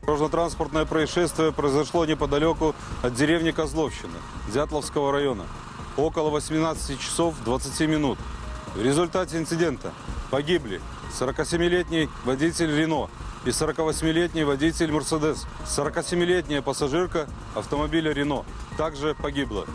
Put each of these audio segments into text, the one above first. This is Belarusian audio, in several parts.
Дорожно-транспортное происшествие произошло неподалеку от деревни Козловщина Дятловского района около 18 часов 20 минут. В результате инцидента погибли 47-летний водитель «Рено» и 48-летний водитель «Мерседес». 47-летняя пассажирка автомобиля «Рено» также погибла.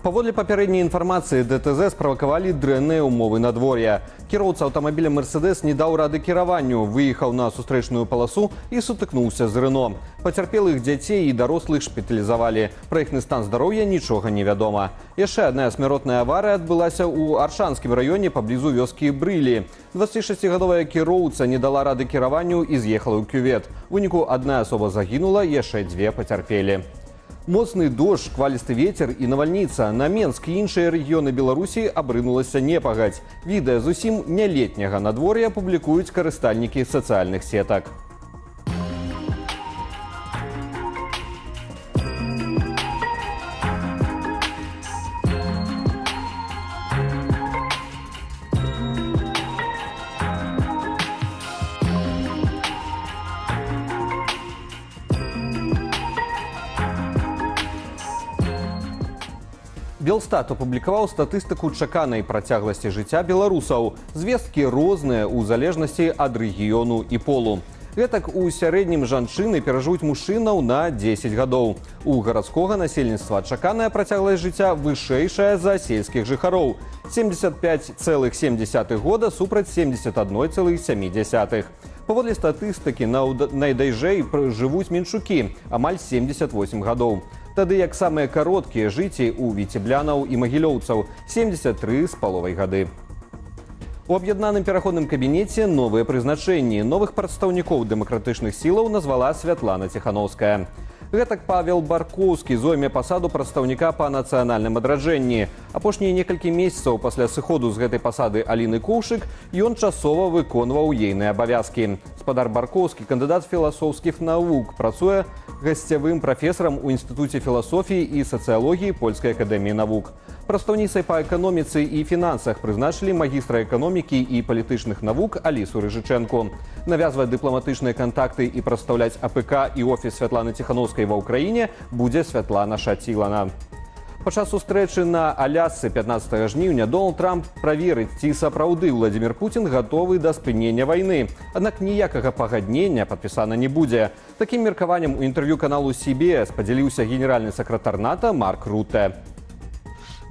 Паводле папярэдняй інфармацыі ДТЗ справакавалі дрэнныя ўмовы надвор'я. Кіроўца аўтамабіля «Мерседес» не даў рады кіраванню, выехаў на сустрэчную паласу і сутыкнуўся з «Рено». Пацярпелых дзяцей і дарослых шпіталізавалі. Пра іхны стан здароўя нічога не вядома. Яшчэ адна смяротная аварыя адбылася ў Аршанскім раёне паблізу вёскі Брылі. 26-гадовая кіроўца не дала рады кіраванню і з'ехала ў кювет. У выніку адна асоба загінула, яшчэ дзве пацярпелі. Моцны дождж, шквалісты вецер і навальніца. На Менск і іншыя рэгіёны Беларусі абрынулася непагадзь. Відэа зусім не летняга надвор'я публікуюць карыстальнікі сацыяльных сетак. Белстат апублікаваў статыстыку чаканай працягласці жыцця беларусаў. Звесткі розныя ў залежнасці ад рэгіёну і полу. Гэтак у сярэднім жанчыны перажывуць мужчынаў на 10 гадоў. У гарадскога насельніцтва чаканая працягласць жыцця вышэйшая за сельскіх жыхароў. 75,7 года супраць 71,7. Паводле статыстыкі найдайжэй жывуць меншукі, амаль 78 гадоў. Тады як самыя кароткія жыцці ў віцеблянаў і магілёўцаў – 73,5 гады. У аб'яднаным пераходным кабінеце новыя прызначэнні. Новых прадстаўнікоў дэмакратычных сілаў назвала Святлана Ціхановская. Гэтак Павел Баркоўскі зойме пасаду прадстаўніка па нацыянальным адраджэнні. Апошнія некалькі месяцаў пасля сыходу з гэтай пасады Аліны Коўшык ён часова выконваў ейныя абавязкі. Спадар Баркоўскі, кандыдат філасофскіх навук, працуе гасцявым прафесарам у Інстытуце філасофіі і сацыялогіі Польскай акадэміі навук. Прадстаўніцай па эканоміцы і фінансах прызначылі магістра эканомікі і палітычных навук Алісу Рыжычэнку. Навязваць дыпламатычныя кантакты і прадстаўляць АПК і офіс Святланы Ціхановскай ва ўкраіне будзе Святлана Шацілана. Падчас сустрэчы на Алясцы 15 жніўня Дональд Трамп праверыць, ці сапраўды Владзімір Пуцін гатовы да спынення вайны. Аднак ніякага пагаднення падпісана не будзе. Такім меркаваннем у інтэрв'ю каналу CBS падзяліўся генеральны сакратар НАТО Марк Рутэ.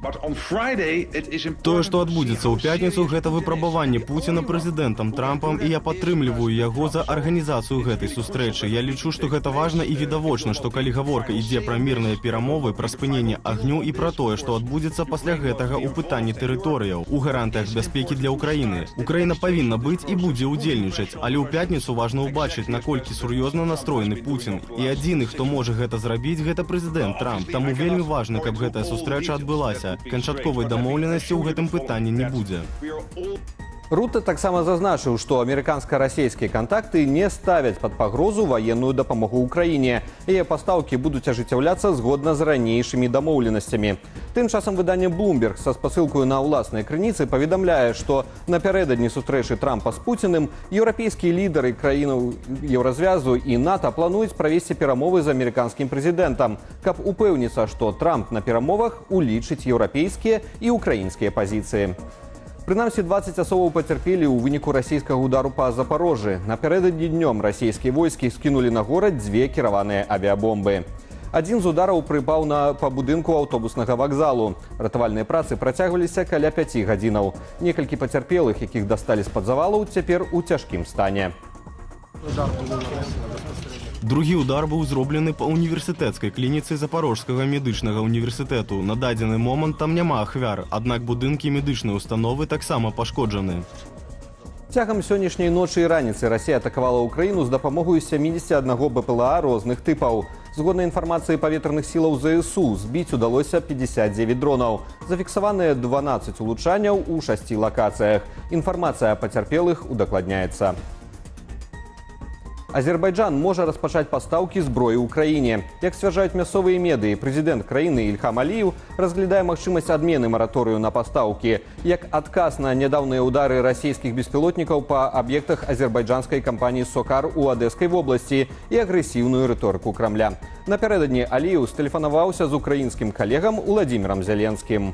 Тое, што адбудзецца ў пятніцу, гэта выпрабаванне Пуціна прэзідэнтам Трампам, і я падтрымліваю яго за арганізацыю гэтай сустрэчы. Я лічу, што гэта важна і відавочна, што калі гаворка ідзе пра мірныя перамовы, пра спыненне агню і пра тое, што адбудзецца пасля гэтага ў пытанні тэрыторыяў, у гарантыях бяспекі для Украіны. Украіна павінна быць і будзе ўдзельнічаць, але ў пятніцу важна ўбачыць, наколькі сур'ёзна настроены Пуцін. І адзіны, хто можа гэта зрабіць, гэта прэзідэнт Трамп. Таму вельмі важна, каб гэтая сустрэча адбылася. Канчатковай дамоўленасці ў гэтым пытанні не будзе. Рутэ таксама зазначыў, што амерыканска-расейскія кантакты не ставяць пад пагрозу ваенную дапамогу ўкраіне. Яе пастаўкі будуць ажыццяўляцца згодна з ранейшымі дамоўленасцямі. Тым часам выданне Bloomberg са спасылкаю на ўласнай крыніцы паведамляе, што напярэдадні сустрэчы Трампа з Пуціным еўрапейскія лідары краінаў Еўразвязу і НАТО плануюць правесці перамовы з амерыканскім прэзідэнтам, каб упэўніцца, што Трамп на перамовах улічыць еўрапейскія і ўкраінскія пазіцыі. Прынамсі, 20 асобаў пацярпелі ў выніку расійскага удару па Запарожжы. Напярэдадні днём расійскія войскі скінулі на горад 2 кіраваныя авіабомбы. Адзін з удараў прыпаў па будынку аўтобуснага вакзалу. Ратавальныя працы працягваліся каля 5 гадзінаў. Некалькі пацярпелых, якіх дасталі з-пад завалаў, цяпер у цяжкім стане. Другі ўдар быў зроблены па універсітэцкай клініцы Запарожскага медычнага універсітэту. На дадзены момант там няма ахвяр, аднак будынкі медычнай установы таксама пашкоджаны. Цягам сённяшняй ночы і раніцы Расія атакавала ўкраіну з дапамогаю 71 БПЛА розных тыпаў. Згодна інфармацыі паветраных сілаў ЗСУ, збіць удалося 59 дронаў. Зафіксаваныя 12 улучанняў у 6 лакацыях. Інфармацыя о пацярпелых удакладняецца. Азербайджан можа распачаць пастаўкі зброі ўкраіне. Як сцвярджаюць мясцовыя медыі, прэзідэнт краіны Ільхам Аліеў разглядае магчымасць адмены мараторыю на пастаўкі як адказ на нядаўныя ўдары расійскіх беспілотнікаў па аб'ектах азербайджанскай кампаніі «Сокар» у Адэскай вобласці і агрэсіўную рыторыку Крамля. Напярэдадні Аліеў стэлефанаваўся з украінскім калегам Уладзімірам Зеленскім.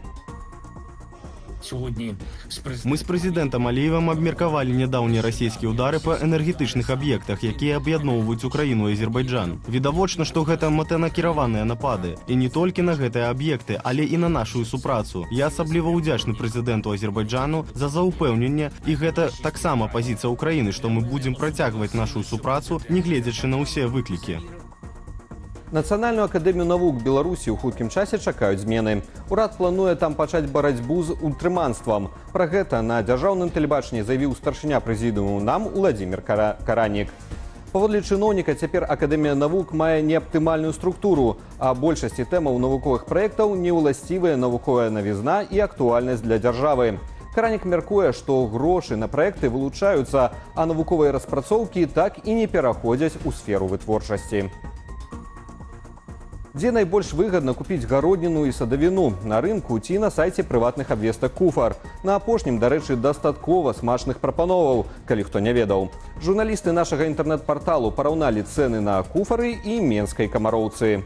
Мы з прэзідэнтам Аліевым абмеркавалі нядаўнія расійскія ўдары па энергетычных аб'ектах, якія аб'ядноўваюць Украіну і Азербайджан. Відавочна, што гэта мэтанакіраваныя напады. І не толькі на гэтыя аб'екты, але і на нашу супрацу. Я асабліва ўдзячны прэзідэнту Азербайджану за заўпэўненне, і гэта таксама пазіцыя Украіны, што мы будзем працягваць нашу супрацу, не гледзячы на ўсе выклікі. Нацыянальную акадэмію навук Беларусі ў хуткім часе чакаюць змены. Урад плануе там пачаць барацьбу з утрыманствам. Пра гэта на дзяржаўным тэлебачанні заявіў старшыня прэзідыуму НАМ Уладзімір Каранік. Паводле чыноўніка, цяпер акадэмія навук мае неаптымальную структуру, а большасці тэмаў навуковых праектаў неўласцівая навуковая навізна і актуальнасць для дзяржавы. Каранік мяркуе, што грошы на праекты вылучаюцца, а навуковыя распрацоўкі так і не пераходзяць у сферу вытворчасці. Дзе найбольш выгадна купіць гародніну і садавіну? На рынку ці на сайце прыватных абвестак «Куфар». На апошнім, дарэчы, дастаткова смачных прапановаў, калі хто не ведаў. Журналісты нашага інтэрнэт-парталу параўналі цэны на «Куфары» і менскай камароўцы.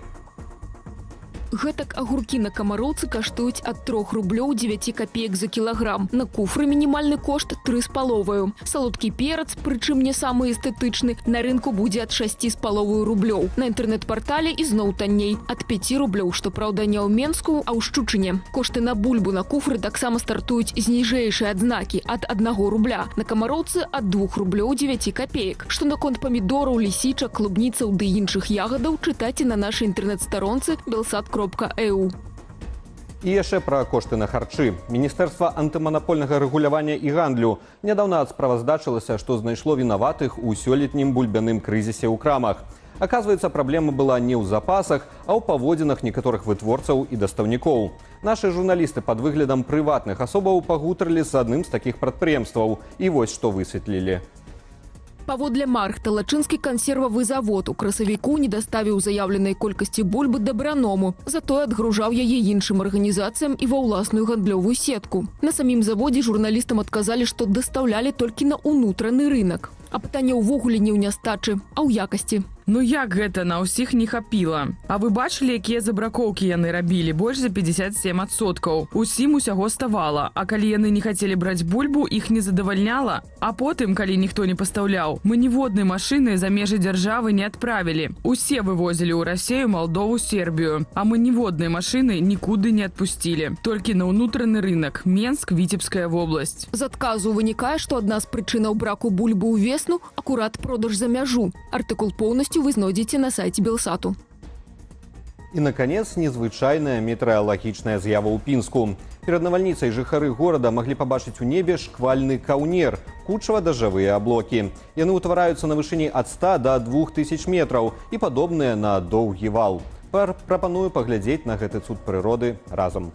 Гэтак агуркі на камароўцы каштуюць ад 3 рублёў 9 копеек за кілаграм. На куфры мінімальны кошт 3,5. Салодкі перац, прычым не самы эстэтычны, на рынку будзе ад 6,5 рублёў. На інтэрнэт-партале ізноў танней, ад 5 рублёў, што праўда не ў Менску, а ў Шчучыне. Кошты на бульбу на куфры таксама стартуюць з ніжэйшай адзнакі ад 1 рубля. На камароўцы ад 2 рублёў 9 копеек. Што наконт памідораў, лісічак, клубніцаў ды іншых ягадаў чытайце на нашай інтэрнэт-старонцы belSat.eu. І яшчэ пра кошты на харчы. Міністэрства антыманапольнага рэгулявання і гандлю нядаўна справаздачылася, што знайшло вінаватых у сёлетнім бульбяным крызісе ў крамах. Аказваецца, праблема была не ў запасах, а ў паводзінах некаторых вытворцаў і дастаўнікоў. Нашы журналісты пад выглядам прыватных асобаў пагутарылі з адным з такіх прадпрыемстваў. І вось што высветлілі. Паводле Мархта, лачынскі кансервавы завод у красавіку не даставіў заяўленай колькасці бульбы дабраному, затое адгружаў яе іншым арганізацыям і ва ўласную гандлёвую сетку. На самім заводзе журналістам адказалі, што дастаўлялі толькі на ўнутраны рынак. А пытанне ўвогуле не ў нястачы, а ў якасці. Ну як гэта на ўсіх не хапіла? А вы бачылі, якія забракоўкі яны рабілі? Больш за 57%. Усім усяго ставала. А калі яны не хацелі браць бульбу, іх не задавальняла. А потым, калі ніхто не пастаўляў, мы ніводнай машыны за межы дзяржавы не адправілі. Усе вывозілі ў Расею, Малдову, Сербію. А мы ніводнай машыны нікуды не адпусцілі. Толькі на ўнутраны рынак. Менск, Віцебская вобласць. З адказу вынікае, што адна з прычынаў браку бульбы ў весну акурат продаж за мяжу. Артыкул поўнасцю вы знойдзеце на сайце белсату. І, наконец, незвычайная метэаралагічная з'ява ў Пінску. Перад навальніцай жыхары горада маглі пабачыць у небе шквальны каўнер, кучава-дажджавыя аблокі. Яны ўтвараюцца на вышыні ад 100 да 2000 метраў і падобныя на доўгі вал. Прапаную паглядзець на гэты цуд прыроды разам.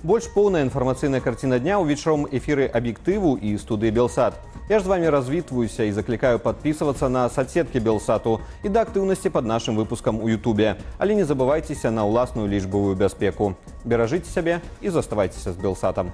Больш поўная інфармацыйная карціна дня ў вечаром эфіры «Аб'ектыву» і студыі «Белсат». Я ж з вами развітваюся і заклікаю падпісвацца на соцсеткі «Белсату» і да актыўнасці пад нашым выпускам у Ютубе. Але не забывайцеся на ўласную лічбавую бяспеку. Беражыце сябе і заставайцеся з «Белсатам».